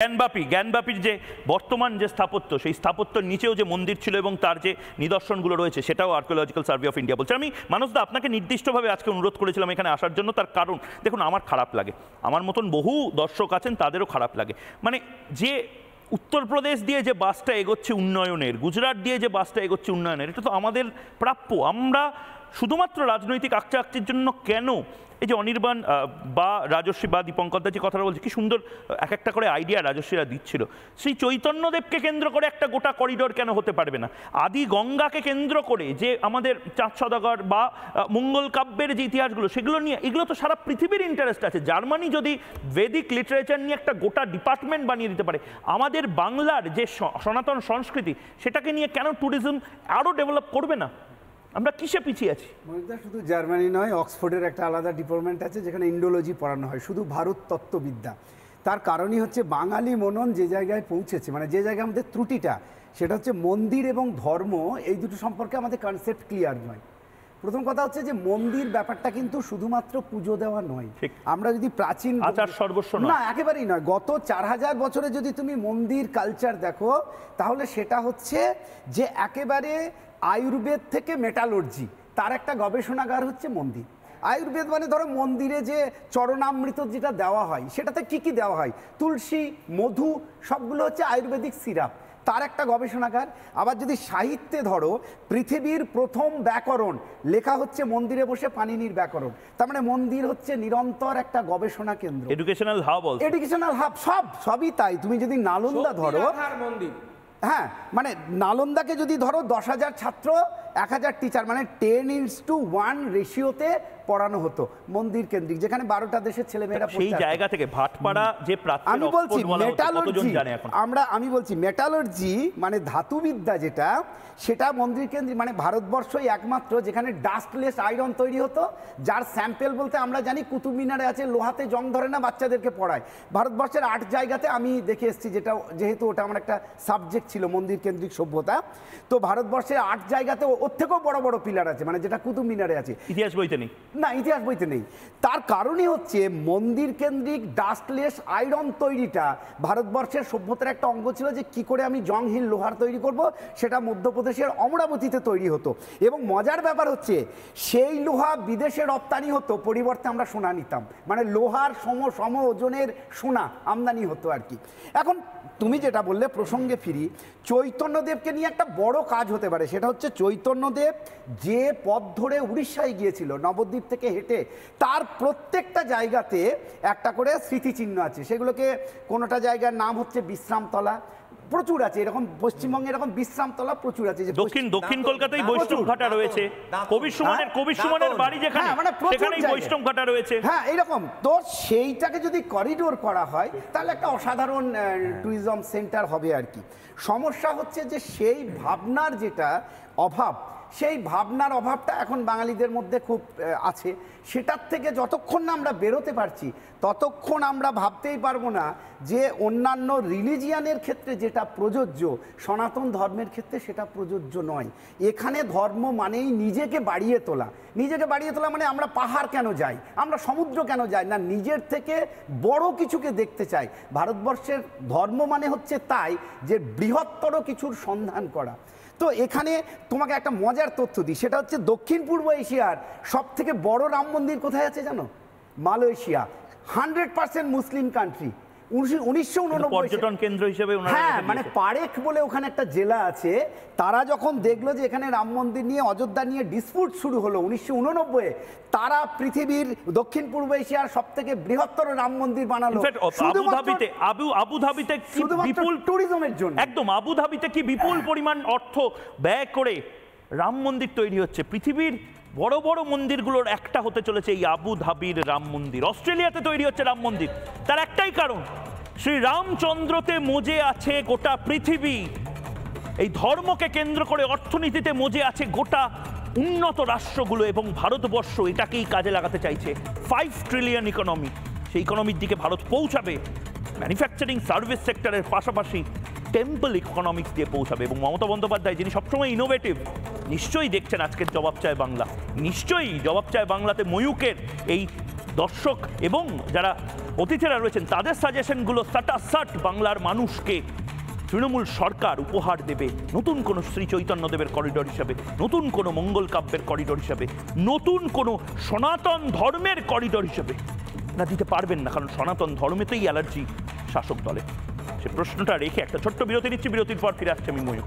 জ্ঞানবাপীর যে বর্তমান যে স্থাপত্য, সেই স্থাপত্যের নিচেও যে মন্দির ছিল এবং তার যে নিদর্শনগুলো রয়েছে সেটাও আর্কিওলজিক্যাল সার্ভে অফ ইন্ডিয়া বলছে। আমি মানসদা আপনাকে নির্দিষ্টভাবে আজকে অনুরোধ করেছিলাম এখানে আসার জন্য, তার কারণ দেখুন আমার খারাপ লাগে, আমার মতন বহু দর্শক আছেন তাদেরও খারাপ লাগে। মানে যে উত্তরপ্রদেশ দিয়ে যে বাসটা এগোচ্ছে উন্নয়নের, গুজরাট দিয়ে যে বাসটা এগোচ্ছে উন্নয়নের, এটা তো আমাদের প্রাপ্য। আমরা শুধুমাত্র রাজনৈতিক আকচাকচির জন্য কেন এই যে অনির্বাণ বা রাজস্বী বা দীপঙ্করদা যে কথাটা বলছে, কি সুন্দর এক একটা করে আইডিয়া রাজস্বীরা দিচ্ছিল, সেই চৈতন্যদেবকে কেন্দ্র করে একটা গোটা করিডোর কেন হতে পারবে না? আদি গঙ্গাকে কেন্দ্র করে যে আমাদের চাঁদ সওদাগর বা মঙ্গল কাব্যের যে ইতিহাসগুলো, সেগুলো নিয়ে, এগুলো তো সারা পৃথিবীর ইন্টারেস্ট আছে। জার্মানি যদি বেদিক লিটারেচার নিয়ে একটা গোটা ডিপার্টমেন্ট বানিয়ে দিতে পারে, আমাদের বাংলার যে সনাতন সংস্কৃতি সেটাকে নিয়ে কেন ট্যুরিজম আরও ডেভেলপ করবে না? আমরা কিসে পিছিয়ে আছি? শুধু জার্মানি নয়, অক্সফোর্ডের একটা আলাদা ডিপার্টমেন্ট আছে যেখানে ইন্ডোলজি পড়ানো হয়, শুধু ভারত তত্ত্ববিদ্যা। তার কারণই হচ্ছে বাঙালি মনন যে জায়গায় পৌঁছেছে, মানে যে জায়গায় আমাদের ত্রুটিটা, সেটা হচ্ছে মন্দির এবং ধর্ম এই দুটো সম্পর্কে আমাদের কনসেপ্ট ক্লিয়ার নয়। প্রথম কথা হচ্ছে যে মন্দির ব্যাপারটা কিন্তু শুধুমাত্র পুজো দেওয়া নয়। আমরা যদি প্রাচীন আচার সর্বস্ব না, একেবারেই নয়। গত 4000 বছরে যদি তুমি মন্দির কালচার দেখো, তাহলে সেটা হচ্ছে যে একেবারে আয়ুর্বেদ থেকে মেটালর্জি, তার একটা গবেষণাগার হচ্ছে মন্দির। আয়ুর্বেদ মানে ধরো মন্দিরে যে চরণামৃত যেটা দেওয়া হয়, সেটাতে কি কি দেওয়া হয়, তুলসী, মধু, সবগুলো হচ্ছে আয়ুর্বেদিক সিরাপ, তার একটা গবেষণাগার। আবার যদি সাহিত্যে ধরো, পৃথিবীর প্রথম ব্যাকরণ লেখা হচ্ছে মন্দিরে বসে পাণিনির ব্যাকরণ। তার মানে মন্দির হচ্ছে নিরন্তর একটা গবেষণা কেন্দ্র, এডুকেশনাল হাব। এডুকেশনাল হাব, সবই তাই। তুমি যদি নালন্দা ধরো, হ্যাঁ, মানে নালন্দাকে যদি ধরো 10,000 ছাত্র, 1000 টিচার, মানে 10:1 রেশিওতে পড়ানো হতো মন্দির কেন্দ্রিক, যেখানে 12টা দেশের ছেলেমেয়েরা সেই জায়গা থেকে ভাটপাড়া যে আমি বলছি মেটালর্জি, আমি বলছি মেটালর্জি মানে ধাতুবিদ্যা যেটা, সেটা মন্দির কেন্দ্রিক। মানে ভারতবর্ষই একমাত্র যেখানে ডাস্টলেস আয়রন তৈরি হতো, যার স্যাম্পেল বলতে আমরা জানি কুতুব মিনারে আছে, লোহাতে জং ধরে না, বাচ্চাদেরকে পড়ায়। ভারতবর্ষের 8 জায়গাতে আমি দেখে এসেছি, যেটা যেহেতু ওটা আমার একটা সাবজেক্ট ছিল মন্দির কেন্দ্রিক সভ্যতা, তো ভারতবর্ষের 8 জায়গাতে ওর থেকেও বড় বড় পিলার আছে, মানে যেটা কুতুব মিনারে আছে। ইতিহাস বইতে নেই, না, ইতিহাস বইতে নেই। তার কারণই হচ্ছে মন্দির কেন্দ্রিক ডাস্টলেস আয়রন তৈরিটা ভারতবর্ষের সভ্যতার একটা অঙ্গ ছিল, যে কি করে আমি জংহিল লোহার তৈরি করব, সেটা মধ্যপ্রদেশের অমরাবতীতে তৈরি হতো। এবং মজার ব্যাপার হচ্ছে সেই লোহা বিদেশে রপ্তানি হতো, পরিবর্তে আমরা সোনা নিতাম, মানে লোহার সম ওজনের সোনা আমদানি হতো আর কি। এখন তুমি যেটা বললে, প্রসঙ্গে ফিরি, চৈতন্যদেবকে নিয়ে একটা বড় কাজ হতে পারে। সেটা হচ্ছে চৈতন্যদেব যে পথ ধরে উড়িষ্যায় গিয়েছিল নবদ্বীপ থেকে হেঁটে, তার প্রত্যেকটা জায়গাতে একটা করে স্মৃতিচিহ্ন আছে। সেগুলোকে কোনোটা জায়গার নাম হচ্ছে বিশ্রামতলা, প্রচুর আছে এরকম, পশ্চিমবঙ্গে এরকম বিশ্রামতলা প্রচুর আছে। যে দক্ষিণ কলকাতায় বৈষ্ণব ঘাটা রয়েছে, কবি সুমনের বাড়ি যেখানে, মানে সেখানেই বৈষ্ণব ঘাটা রয়েছে। হ্যাঁ, এরকম তো সেইটাকে যদি করিডোর করা হয়, তাহলে একটা অসাধারণ ট্যুরিজম সেন্টার হবে আর কি। সমস্যা হচ্ছে যে সেই ভাবনার যেটা অভাব, সেই ভাবনার অভাবটা এখন বাঙালিদের মধ্যে খুব আছে। সেটার থেকে যতক্ষণ না আমরা বেরোতে পারছি, ততক্ষণ আমরা ভাবতেই পারবো না যে অন্যান্য রিলিজিয়ানের ক্ষেত্রে যেটা প্রযোজ্য, সনাতন ধর্মের ক্ষেত্রে সেটা প্রযোজ্য নয়। এখানে ধর্ম মানেই নিজেকে বাড়িয়ে তোলা। নিজেকে বাড়িয়ে তোলা মানে আমরা পাহাড় কেন যাই, আমরা সমুদ্র কেন যাই না, নিজের থেকে বড় কিছুকে দেখতে চাই। ভারতবর্ষের ধর্ম মানে হচ্ছে তাই যে বৃহত্তর কিছুর সন্ধান করা। তো এখানে তোমাকে একটা মজার তথ্য দিই, সেটা হচ্ছে দক্ষিণ পূর্ব এশিয়ার সব থেকে বড় রাম মন্দির কোথায় আছে জানো? মালয়েশিয়া, 100% মুসলিম কান্ট্রি। 1989 পর্যটন কেন্দ্র হিসেবে, হ্যাঁ, মানে পারেখ বলে ওখানে একটা জেলা আছে, তারা যখন দেখলো যে এখানে রাম মন্দির নিয়ে, অযোধ্যা নিয়ে ডিসপুট শুরু হলো 1989-এ, তারা পৃথিবীর দক্ষিণ পূর্ব এশিয়ার সব থেকে বৃহত্তর রাম মন্দির বানালো। আবুধাবিতে বিপুল ট্যুরিজমের জন্য, একদম আবুধাবিতে কি বিপুল পরিমাণ অর্থ ব্যয় করে রাম মন্দির তৈরি হচ্ছে। পৃথিবীর বড় বড় মন্দিরগুলোর একটা হতে চলেছে এই আবুধাবির রাম মন্দির। অস্ট্রেলিয়াতে তৈরি হচ্ছে রাম মন্দির, তার একটাই কারণ, শ্রী রামচন্দ্রতে মজে আছে গোটা পৃথিবী। এই ধর্মকে কেন্দ্র করে অর্থনীতিতে মজে আছে গোটা উন্নত রাষ্ট্রগুলো, এবং ভারতবর্ষ এটাকেই কাজে লাগাতে চাইছে। 5 ট্রিলিয়ন ইকোনমি, সেই ইকোনমির দিকে ভারত পৌঁছাবে ম্যানুফ্যাকচারিং সার্ভিস সেক্টরের পাশাপাশি টেম্পল ইকোনমিক্স দিয়ে পৌঁছাবে। এবং মমতা বন্দ্যোপাধ্যায়, যিনি সবসময় ইনোভেটিভ, নিশ্চয়ই দেখছেন আজকের জবাব চায় বাংলা, নিশ্চয়ই জবাব চায় বাংলাতে ময়ূকের এই দর্শক এবং যারা অতিথিরা রয়েছেন তাদের সাজেশনগুলো সাটাসাট বাংলার মানুষকে তৃণমূল সরকার উপহার দেবে নতুন কোনো শ্রী চৈতন্যদেবের করিডোর হিসাবে, নতুন কোনো মঙ্গল কাব্যের করিডোর হিসাবে, নতুন কোনো সনাতন ধর্মের করিডোর হিসাবে না দিতে পারবেন না, কারণ সনাতন ধর্মেতেই অ্যালার্জি শাসক দলে। সে প্রশ্নটা রেখে একটা ছোট্ট বিরতি নিচ্ছি, বিরতির পর ফিরে আসছে আমি ময়ূর।